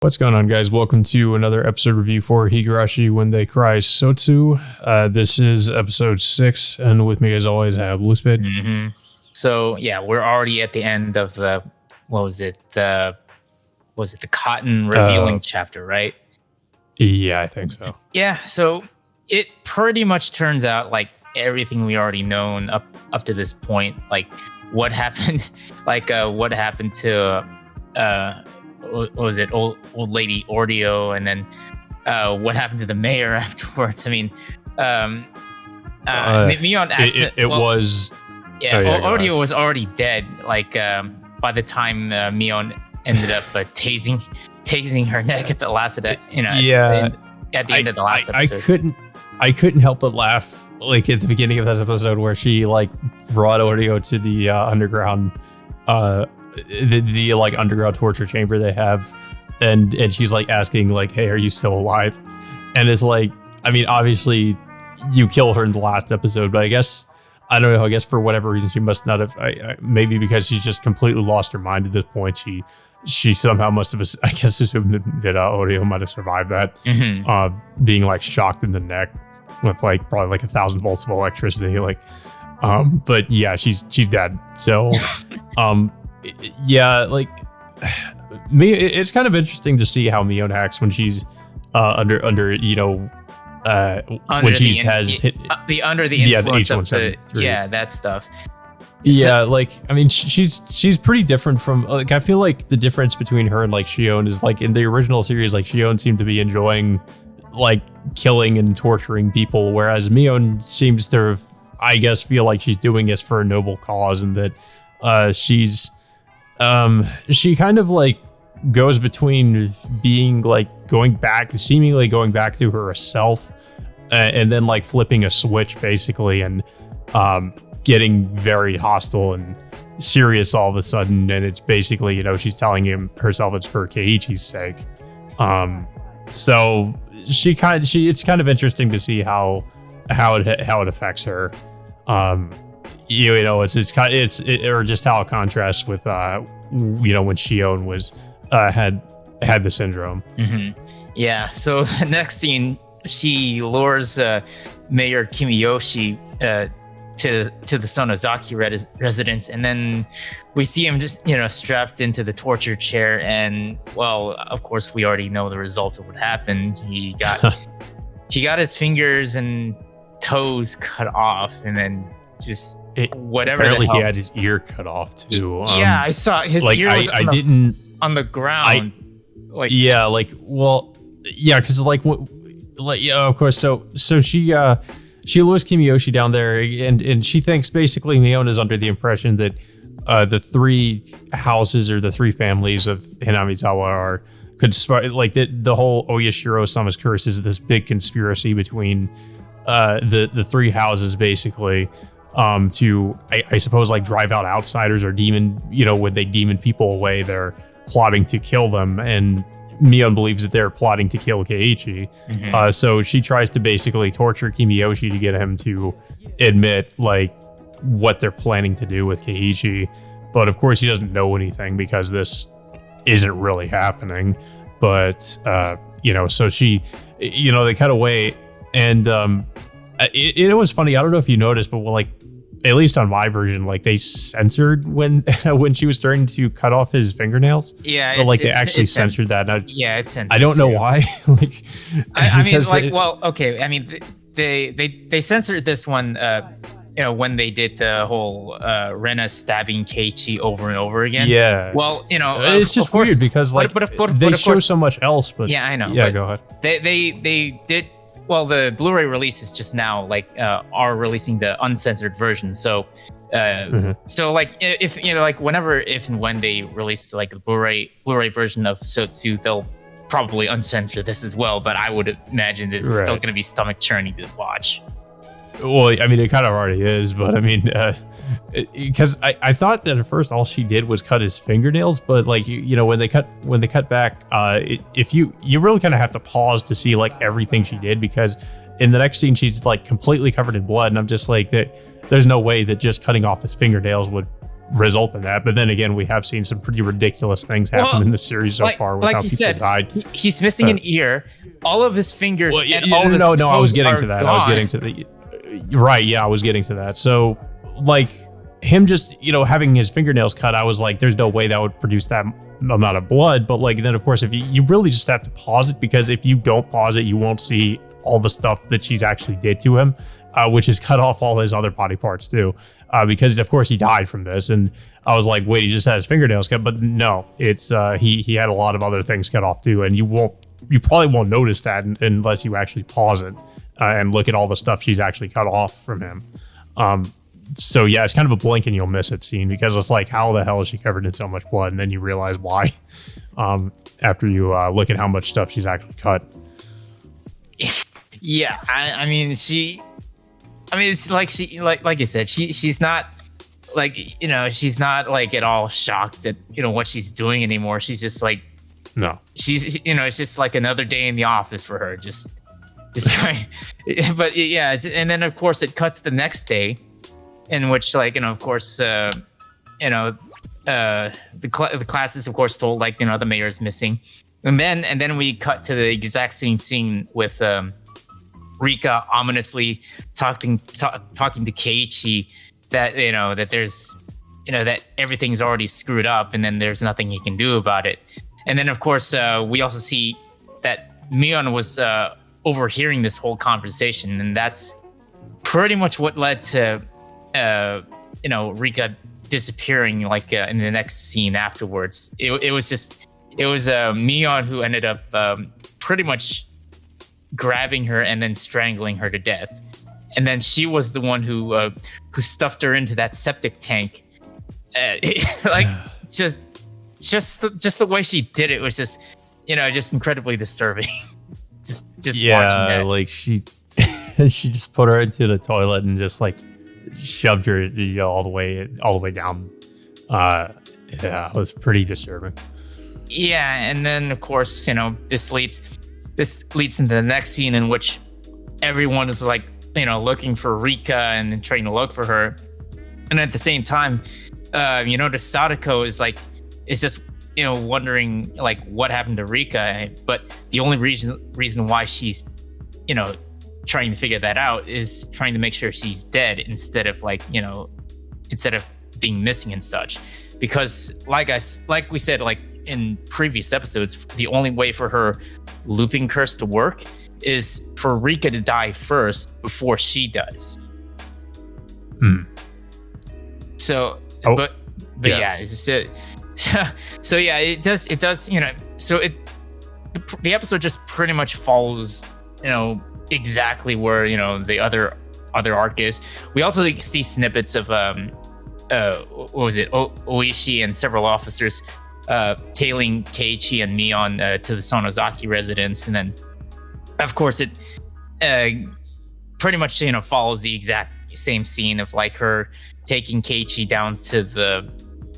What's going on, guys? Welcome to another episode review for Higurashi When They Cry Sotsu. This is episode 6, and with me, as always, I have Loosebait. Mm-hmm. So yeah, we're already at the end of the the cotton revealing chapter, right? Yeah, I think so. Yeah, so it pretty much turns out like everything we already known up to this point. Like what happened, what happened to what was it, old lady Ordio, and then what happened to the mayor afterwards. I mean, Mion accident. Ordio was already dead. Like by the time Mion ended up tasing her neck at the last of the, at the end of the last episode. I couldn't help but laugh like at the beginning of this episode where she like brought Ordio to the underground the like underground torture chamber they have, and she's like asking like, hey, are you still alive? And it's like, I mean, obviously you killed her in the last episode, but I guess for whatever reason she must not have, maybe because she's just completely lost her mind at this point, she somehow must have, I guess, assumed that Oreo might have survived that, being like shocked in the neck with like probably like 1,000 volts of electricity, like but yeah, she's dead. So yeah, like me, it's kind of interesting to see how Mion acts when she's under when she has hit the influence of that stuff. Yeah, like I mean, she's pretty different from like, I feel like the difference between her and like Shion is like in the original series, like Shion seemed to be enjoying like killing and torturing people, whereas Mion seems to, I guess, feel like she's doing this for a noble cause, and that she kind of like goes between being like seemingly going back to herself, and then like flipping a switch basically, and getting very hostile and serious all of a sudden. And it's basically, she's telling herself it's for Keiichi's sake. So it's kind of interesting to see how it affects her. Or just how it contrasts with when Shion was had the syndrome. Yeah. So the next scene, she lures Mayor Kimiyoshi to the Sonozaki residence, and then we see him just strapped into the torture chair, and well, of course we already know the results of what happened. He got his fingers and toes cut off, and then just whatever. Apparently, he had his ear cut off too. Yeah, I saw his ear was on the ground. Of course. So she lures Kimiyoshi down there, and she thinks basically Mion is under the impression that the three houses or the three families of Hinamizawa like the whole Oyashiro-sama's curse is this big conspiracy between the three houses basically, to I suppose like drive out outsiders or demon, when they demon people away, they're plotting to kill them, and Mion believes that they're plotting to kill Keiichi. So she tries to basically torture Kimiyoshi to get him to admit like what they're planning to do with Keiichi, but of course he doesn't know anything because this isn't really happening. But so she, they cut away, and it was funny. I don't know if you noticed, but like, at least on my version, like they censored when she was starting to cut off his fingernails. Yeah, but like they actually censored that. It's censored. I don't know why. Like, they censored this one. When they did the whole Rena stabbing Keiichi over and over again. Yeah. Well, it's just weird because like they show so much else. But yeah, I know. Yeah, go ahead. They did. Well, the Blu-ray releases just now are releasing the uncensored version. So, so like if and when they release like the Blu-ray version of Sotsu, they'll probably uncensor this as well. But I would imagine it's still going to be stomach churning to watch. Well, I mean, it kind of already is, but I mean, because I thought that at first all she did was cut his fingernails, but like when they cut back, if you really kind of have to pause to see like everything she did, because in the next scene she's like completely covered in blood, and I'm just like, there's no way that just cutting off his fingernails would result in that. But then again, we have seen some pretty ridiculous things happen in the series so far with how people died. He's missing an ear, all of his fingers, and all of his I was getting to that. Gone. I was getting to the right. Yeah, I was getting to that. So like him just having his fingernails cut, I was like, there's no way that would produce that amount of blood. But like then of course, if you really just have to pause it, because if you don't pause it, you won't see all the stuff that she's actually did to him, which is cut off all his other body parts too, because of course he died from this. And I was like, wait, he just had his fingernails cut, but no, it's he had a lot of other things cut off too, and you probably won't notice that unless you actually pause it and look at all the stuff she's actually cut off from him. So yeah, it's kind of a blink and you'll miss it scene, because it's like, how the hell is she covered in so much blood? And then you realize why after you look at how much stuff she's actually cut. Yeah, I mean, it's like like you said, she's not like, she's not like at all shocked at, what she's doing anymore. She's just like, no, she's, it's just like another day in the office for her. Just trying. But yeah, and then of course it cuts the next day, in which like, of course, the class is of course told like, the mayor is missing, and then we cut to the exact same scene with Rika ominously talking to Keiichi that that there's that everything's already screwed up, and then there's nothing he can do about it. And then of course we also see that Mion was overhearing this whole conversation, and that's pretty much what led to Rika disappearing like in the next scene afterwards. It was Mion who ended up pretty much grabbing her and then strangling her to death, and then she was the one who stuffed her into that septic tank. Like just the way she did it was just just incredibly disturbing. just watching that. Like she just put her into the toilet and just like shoved her all the way down. It was pretty disturbing. Yeah, and then of course this leads into the next scene, in which everyone is like, looking for Rika and trying to look for her. And at the same time, the Sadako is just, wondering like what happened to Rika. But the only reason why she's, trying to figure that out is trying to make sure she's dead instead of being missing and such. Because like we said, like in previous episodes, the only way for her looping curse to work is for Rika to die first before she does. So, but yeah, so yeah, it does, so the episode just pretty much follows, exactly where, the other arc is. We also see snippets of, what was it? Oishi and several officers tailing Keiichi and Mion to the Sonozaki residence, and then of course it pretty much follows the exact same scene of like her taking Keiichi down to the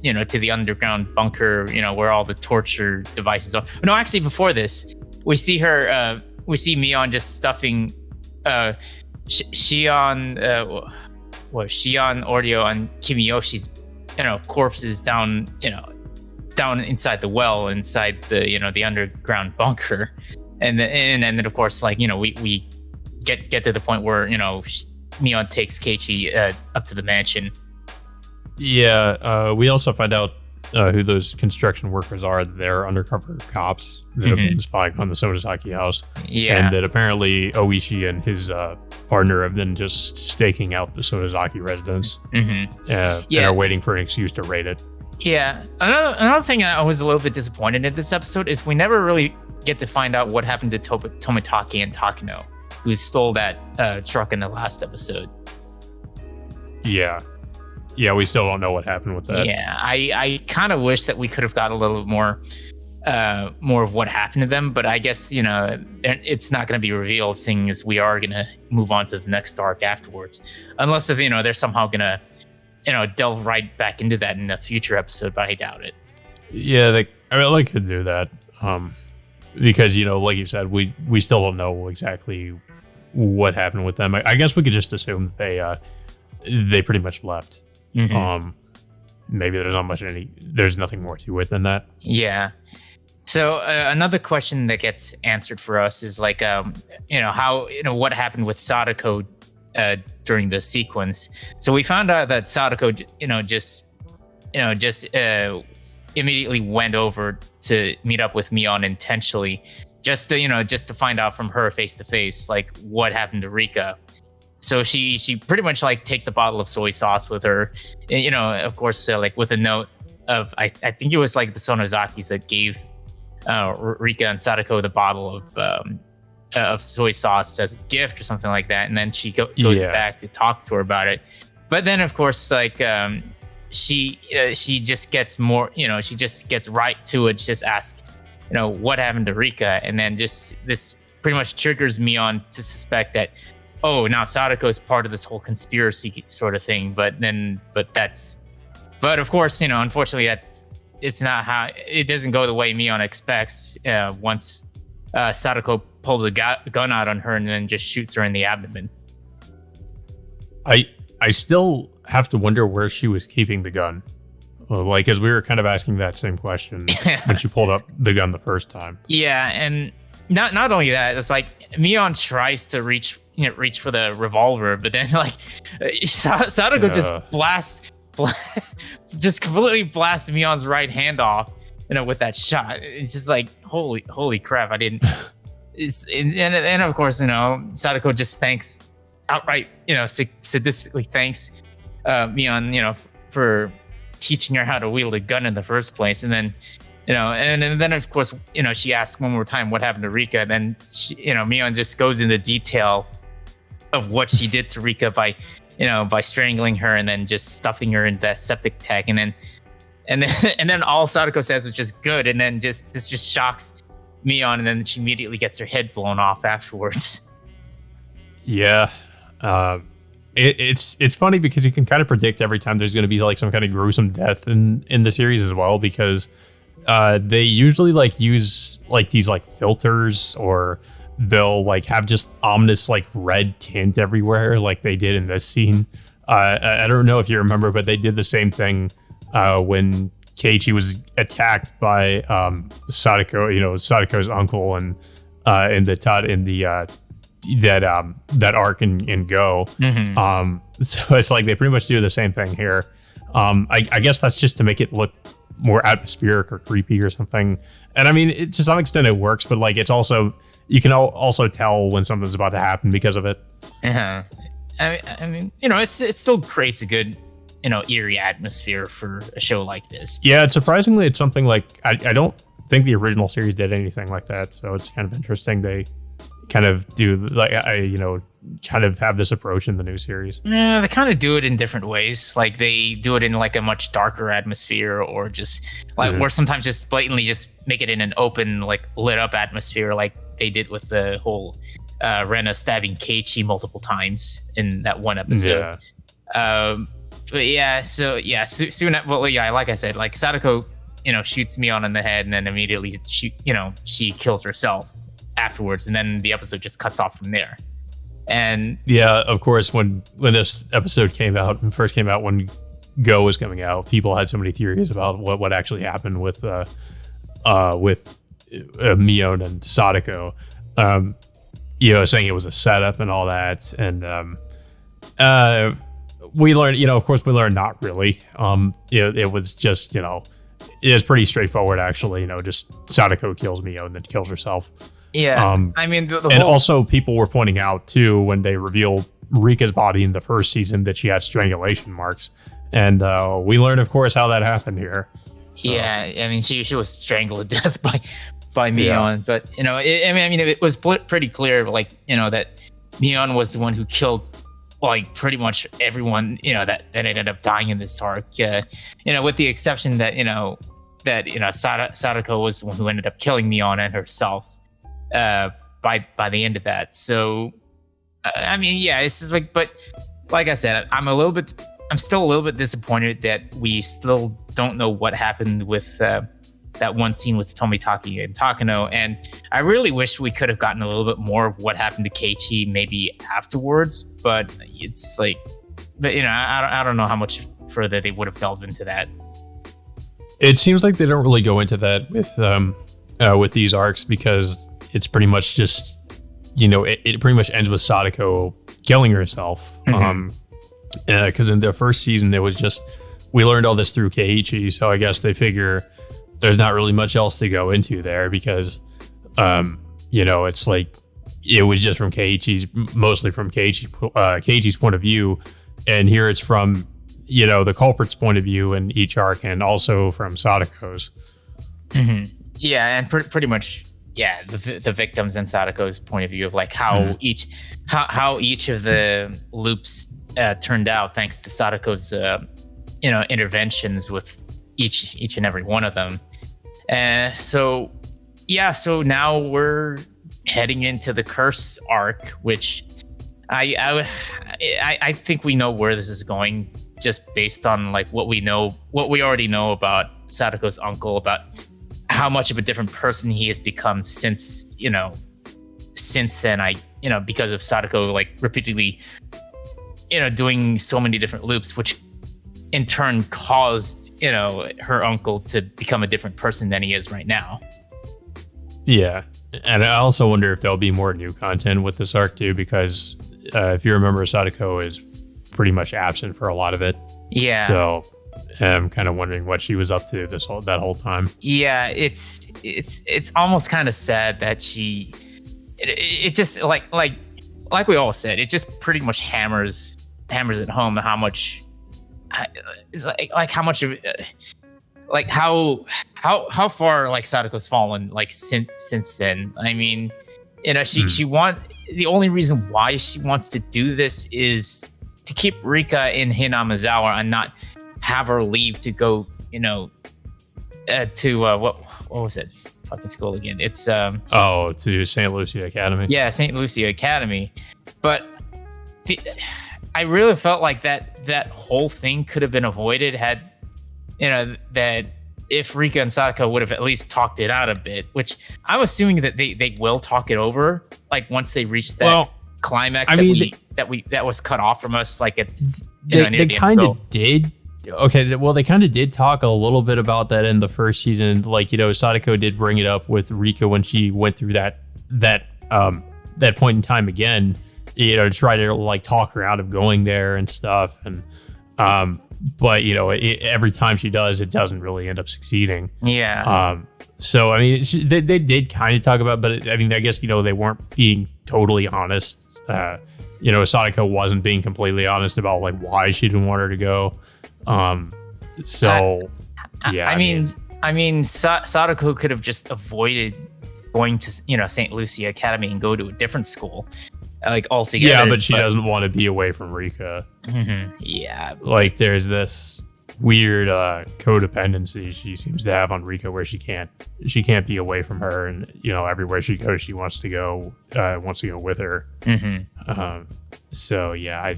to the underground bunker, where all the torture devices are. No, actually before this, we see Mion just stuffing Shion Oreo and Kimiyoshi's corpses down inside the well, inside the the underground bunker, and then of course like we get to the point where Mion takes Keiichi up to the mansion. Yeah, we also find out who those construction workers are. They're undercover cops that have been spying on the Sonozaki house. Yeah, and that apparently Oishi and his partner have been just staking out the Sonozaki residence. And are waiting for an excuse to raid it. Yeah. Another thing I was a little bit disappointed in this episode is we never really get to find out what happened to Tomitake and Takano, who stole that truck in the last episode. Yeah, we still don't know what happened with that. Yeah, I kind of wish that we could have got a little more of what happened to them, but I guess it's not going to be revealed, seeing as we are going to move on to the next arc afterwards, unless if they're somehow going to delve right back into that in a future episode, but I doubt it. Yeah, they could do that, because like you said, we still don't know exactly what happened with them. I guess we could just assume that they pretty much left. maybe there's nothing more to it than that. Yeah. So another question that gets answered for us is like, how, what happened with Sadako during the sequence. So we found out that Sadako, just immediately went over to meet up with Mion intentionally, just to find out from her face to face, like what happened to Rika. So she pretty much like takes a bottle of soy sauce with her, of course, like with a note of, I think it was like the Sonozakis that gave Rika and Sadako the bottle of soy sauce as a gift or something like that. And then she goes back to talk to her about it. But then, of course, like she just gets more, she just gets right to it. Just ask, what happened to Rika? And then just this pretty much triggers me on to suspect that, oh, now Sadako is part of this whole conspiracy sort of thing. But of course, unfortunately, that it's not how it doesn't go the way Mion expects. Once Sadako pulls a gun out on her and then just shoots her in the abdomen. I still have to wonder where she was keeping the gun. Like, as we were kind of asking that same question when she pulled up the gun the first time. Yeah, and not only that, it's like Mion tries to reach for the revolver, but then like Sadako just completely blasts Mion's right hand off, with that shot. It's just like holy crap! I didn't. And of course, Sadako just thanks outright, sadistically thanks Mion, for teaching her how to wield a gun in the first place, and then. And then of course, she asks one more time what happened to Rika. And then Mion just goes into detail of what she did to Rika by strangling her and then just stuffing her in that septic tank. And then all Sadako says was just good. And then this just shocks Mion, and then she immediately gets her head blown off afterwards. Yeah. It's funny because you can kind of predict every time there's going to be like some kind of gruesome death in the series as well, because they usually like use like these like filters, or they'll like have just ominous like red tint everywhere like they did in this scene. I don't know if you remember, but they did the same thing when Keiichi was attacked by Sadako, Sadako's uncle, and that arc in Go. Mm-hmm. So it's like they pretty much do the same thing here. I guess that's just to make it look more atmospheric or creepy or something. And I mean, to some extent it works, but like it's also, you can also tell when something's about to happen because of it. Uh-huh. I mean, it still creates a good, eerie atmosphere for a show like this. Yeah, it's something like, I don't think the original series did anything like that, so it's kind of interesting they kind of do like kind of have this approach in the new series. Yeah, they kind of do it in different ways. Like they do it in like a much darker atmosphere, or just like, or sometimes just blatantly just make it in an open, like lit up atmosphere, like they did with the whole Rena stabbing Keiichi multiple times in that one episode. Yeah. But yeah, so yeah, soon. Well, yeah, like I said, like Sadako, shoots Mion in the head, and then immediately she kills herself afterwards, and then the episode just cuts off from there. And yeah, of course, when this episode first came out when Go was coming out, people had so many theories about what actually happened with Mion and Sadako, saying it was a setup and all that. And we learned, of course, not really. It was just, it was pretty straightforward, actually. Just Sadako kills Mion and then kills herself. Yeah, I mean, and also people were pointing out too when they revealed Rika's body in the first season that she had strangulation marks, and we learned, of course, how that happened here. So. Yeah, I mean, she was strangled to death by Mion, but it was pretty clear, like that Mion was the one who killed like pretty much everyone, that ended up dying in this arc. With the exception that Sadako was the one who ended up killing Mion and herself. By the end of that. So I mean, yeah, it's just like, but like I said, I'm still a little bit disappointed that we still don't know what happened with that one scene with Tomitaki and Takano, and I really wish we could have gotten a little bit more of what happened to Keiichi maybe afterwards, but it's like, I don't know how much further they would have delved into that. It seems like they don't really go into that with these arcs because it's pretty much just, it pretty much ends with Sadako killing herself. Because in the first season, it was just, we learned all this through Keiichi, so I guess they figure there's not really much else to go into there because, it's like, it was just from mostly from Keiichi's point of view. And here it's from, the culprit's point of view in each arc and also from Sadako's. Yeah, and pretty much, the victims and Sadako's point of view of like how each of the loops turned out thanks to Sadako's interventions with each and every one of them. So now we're heading into the curse arc, which I think we know where this is going just based on like what we already know about Sadako's uncle, about how much of a different person he has become since then. Because of Sadako like repeatedly doing so many different loops, which in turn caused her uncle to become a different person than he is right now. Yeah, and I also wonder if there'll be more new content with this arc too, because if you remember, Sadako is pretty much absent for a lot of it. Yeah. So I'm kind of wondering what she was up to that whole time. Yeah, it's almost kind of sad that it just like we all said, it just pretty much hammers it home how much it's like how much of like how far like Sadako's fallen like since then. I mean, the only reason why she wants to do this is to keep Rika in Hinamizawa and not have her leave to go, to what was it? Fucking school again. It's to St. Lucia Academy. Yeah, St. Lucia Academy. But I really felt like that whole thing could have been avoided had that if Rika and Sadako would have at least talked it out a bit, which I'm assuming that they will talk it over, like once they reach that climax that was cut off from us, like they kind of did. Okay, well, they kind of did talk a little bit about that in the first season. Like, Sadako did bring it up with Rika when she went through that point in time again, to try to like talk her out of going there and stuff. And but every time she does, it doesn't really end up succeeding. Yeah. So I mean, they did kind of talk about, but I mean, I guess they weren't being totally honest. Sadako wasn't being completely honest about like why she didn't want her to go. Sadako could have just avoided going to St. Lucia Academy and go to a different school, like altogether. Yeah, but she doesn't want to be away from Rika. Yeah, like there's this weird codependency she seems to have on Rika, where she can't be away from her, and everywhere she goes, she wants to go with her. So yeah,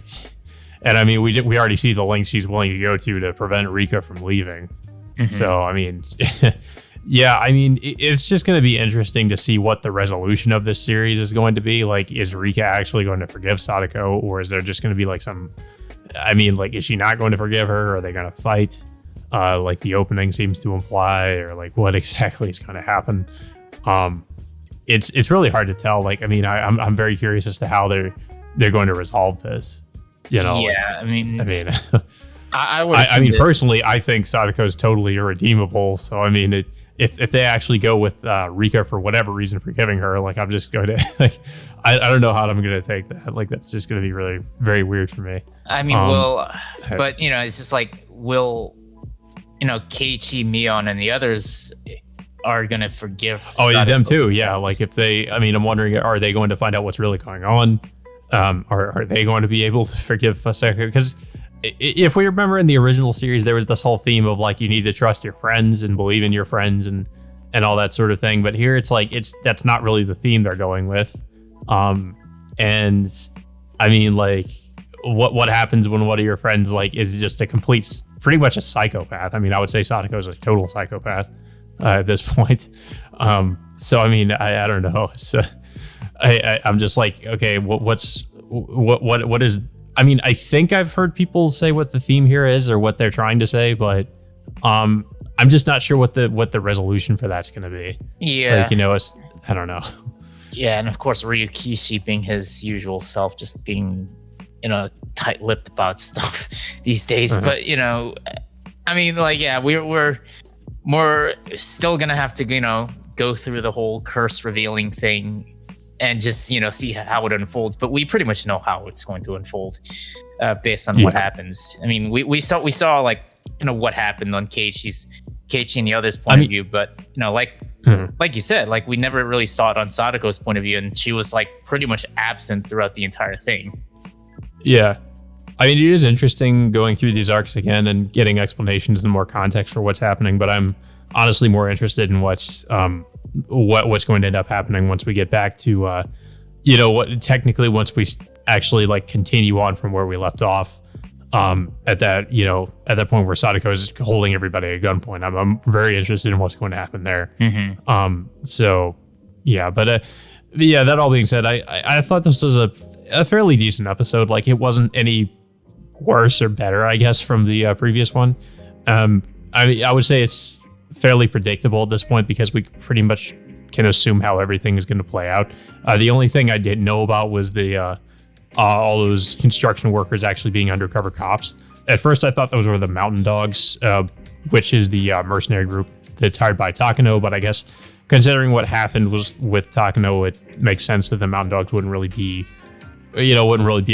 and I mean, we already see the lengths she's willing to go to prevent Rika from leaving. So I mean, yeah, I mean, it's just going to be interesting to see what the resolution of this series is going to be. Like, is Rika actually going to forgive Sadako, or is there just going to be like is she not going to forgive her? Are they going to fight? Like the opening seems to imply, or like what exactly is going to happen? It's really hard to tell. Like, I mean, I'm very curious as to how they're going to resolve this. Yeah, I mean, I mean, personally, I think Sadako is totally irredeemable. So, I mean, if they actually go with Rika for whatever reason forgiving her, like, I'm just going to, like, I don't know how I'm going to take that. Like, that's just going to be really very weird for me. I mean, but it's just like, Keiichi, Mion, and the others are going to forgive Sadako. Yeah, them too. Yeah, like I'm wondering, are they going to find out what's really going on? Are they going to be able to forgive Sadako? Because if we remember in the original series, there was this whole theme of like you need to trust your friends and believe in your friends and all that sort of thing. But here it's like that's not really the theme they're going with. And I mean, like what happens when one of your friends like is just pretty much a psychopath. I mean, I would say Sadako is a total psychopath at this point. So I mean, I don't know. So I'm just like, okay, what is? I mean, I think I've heard people say what the theme here is or what they're trying to say, but I'm just not sure what the resolution for that's going to be. Yeah. Like, I don't know. Yeah, and of course Ryukishi being his usual self, just being, tight-lipped about stuff these days. Uh-huh. But I mean, like, yeah, we're still gonna have to go through the whole curse revealing thing and just see how it unfolds. But we pretty much know how it's going to unfold based on what happens. I mean, we saw like what happened on Keiichi and the others' point of view, but like you said, like we never really saw it on Sadako's point of view, and she was like pretty much absent throughout the entire thing. Yeah. I mean, it is interesting going through these arcs again and getting explanations and more context for what's happening, but I'm honestly more interested in what's going to end up happening once we get back to what technically once we actually like continue on from where we left off. At that point where Sadako is holding everybody at gunpoint, I'm very interested in what's going to happen there. So yeah, but that all being said, I thought this was a fairly decent episode. Like, it wasn't any worse or better, I guess, from the previous one. I would say it's fairly predictable at this point because we pretty much can assume how everything is going to play out. The only thing I didn't know about was the all those construction workers actually being undercover cops. At first, I thought those were the Mountain Dogs, which is the mercenary group that's hired by Takano. But I guess considering what happened was with Takano, it makes sense that the Mountain Dogs wouldn't really be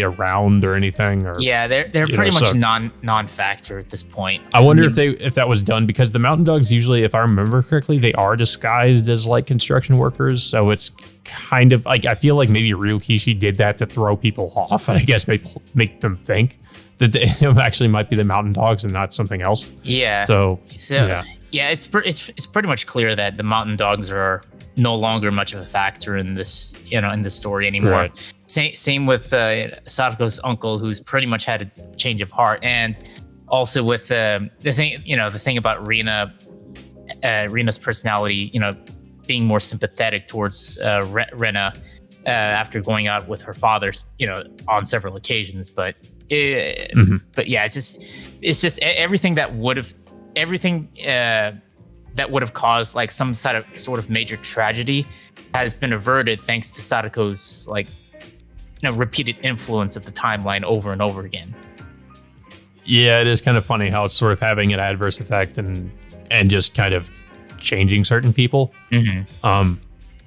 around or anything. Or yeah, they're pretty much non-factor at this point. I wonder if that was done because the Mountain Dogs usually, if I remember correctly, they are disguised as like construction workers. So it's kind of like, I feel like maybe Ryukishi did that to throw people off, and I guess make them think that they actually might be the Mountain Dogs and not something else. Yeah. So yeah, it's pretty much clear that the Mountain Dogs are no longer much of a factor in this in this story anymore. Right. Same with Sadako's uncle, who's pretty much had a change of heart, and also with the thing about Rina's personality, being more sympathetic towards Rena after going out with her father, on several occasions. But but yeah, it's just everything that would have caused like some sort of major tragedy has been averted thanks to Sadako's repeated influence of the timeline over and over again. Yeah, it is kind of funny how it's sort of having an adverse effect and just kind of changing certain people.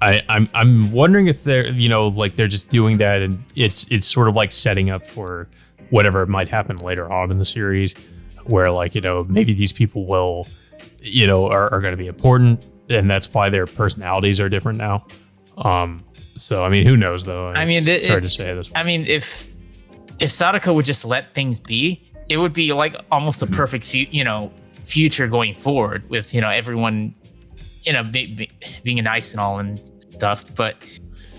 I'm wondering if they're they're just doing that and it's sort of like setting up for whatever might happen later on in the series, where maybe these people will are going to be important, and that's why their personalities are different now. So I mean, who knows though? It's hard to say at this point. I mean, if Sadako would just let things be, it would be like almost a perfect future going forward with everyone being nice and all and stuff. But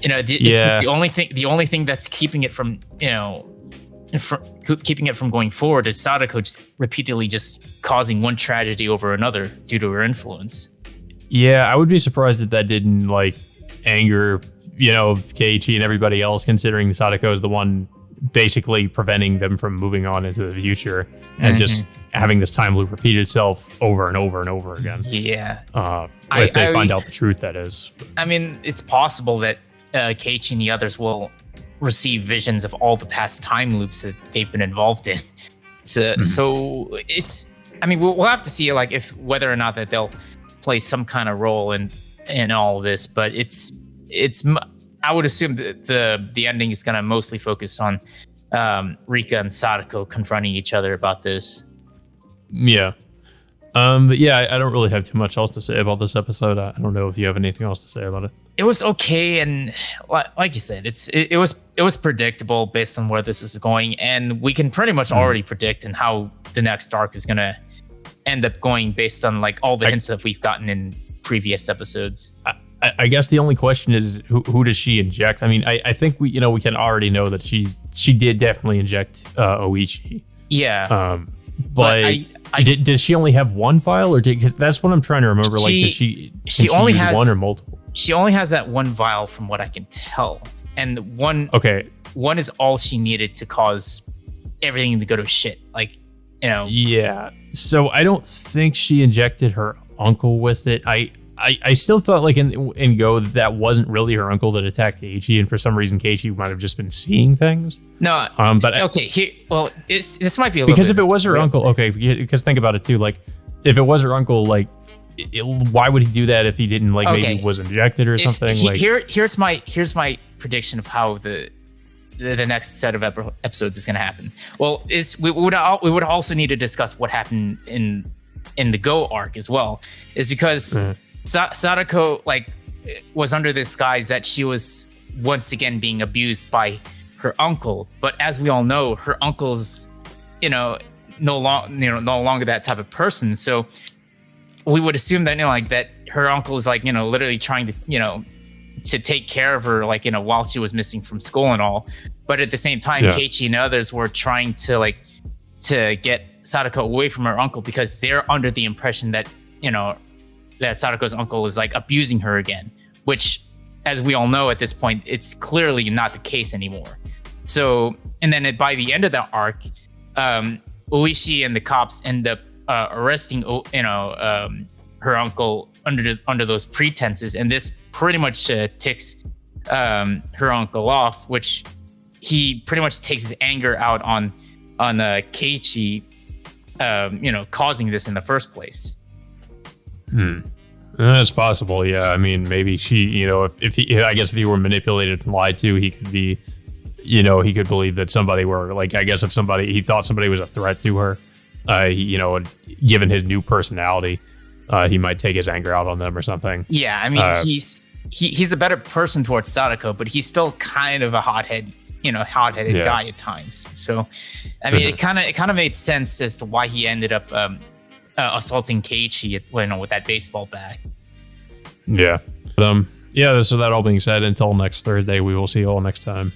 it's just the only thing that's keeping it from keeping it from going forward is Sadako just repeatedly just causing one tragedy over another due to her influence. Yeah, I would be surprised if that didn't anger Keiichi and everybody else, considering Sadako is the one basically preventing them from moving on into the future and just having this time loop repeat itself over and over and over again. Yeah. If they find out the truth, that is. I mean, it's possible that Keiichi and the others will receive visions of all the past time loops that they've been involved in. So it's, I mean, we'll have to see if whether or not that they'll play some kind of role in all of this, but it's I would assume that the ending is going to mostly focus on Rika and Sadako confronting each other about this. Yeah. But yeah, I don't really have too much else to say about this episode. I don't know if you have anything else to say about it. It was okay, and like you said, it was predictable based on where this is going, and we can pretty much already predict and how the next arc is going to end up going based on all the hints that we've gotten in previous episodes. I guess the only question is who does she inject? I mean, I think we can already know that she did definitely inject Oichi. Yeah. But does she only have one vial, or because that's what I'm trying to remember? Does she only has one or multiple? She only has that one vial, from what I can tell, and one is all she needed to cause everything to go to shit. Yeah. So I don't think she injected her uncle with it. I still thought like in Go that wasn't really her uncle that attacked Keiichi, and for some reason Keiichi might have just been seeing things. No. But okay. This might be a because little if it was her uncle, okay. Because think about it too. Like, if it was her uncle, like, why would he do that if he didn't like maybe was injected or something? Here's my prediction of how the next set of episodes is going to happen. Well, we would also need to discuss what happened in the Go arc as well. Is because Sadako like was under this guise that she was once again being abused by her uncle, but as we all know, her uncle's no longer that type of person. So we would assume that that her uncle is like literally trying to to take care of her while she was missing from school and all. But at the same time, Keiichi and others were trying to get Sadako away from her uncle because they're under the impression that that Sadako's uncle is like abusing her again, which, as we all know at this point, it's clearly not the case anymore. So, and then by the end of that arc, Uishi and the cops end up arresting her uncle under those pretenses, and this pretty much ticks her uncle off, which he pretty much takes his anger out on Keiichi, causing this in the first place. That's possible. Yeah, I mean, maybe she, if he were manipulated and lied to, he could be, he could believe that somebody were like, I guess if he thought somebody was a threat to her, given his new personality, he might take his anger out on them or something. Yeah, I mean, he's a better person towards Sadako, but he's still kind of a hot-headed guy at times. So, I mean, it kind of made sense as to why he ended up assaulting Keiichi with that baseball bat. Yeah. But, so that all being said, until next Thursday, we will see you all next time.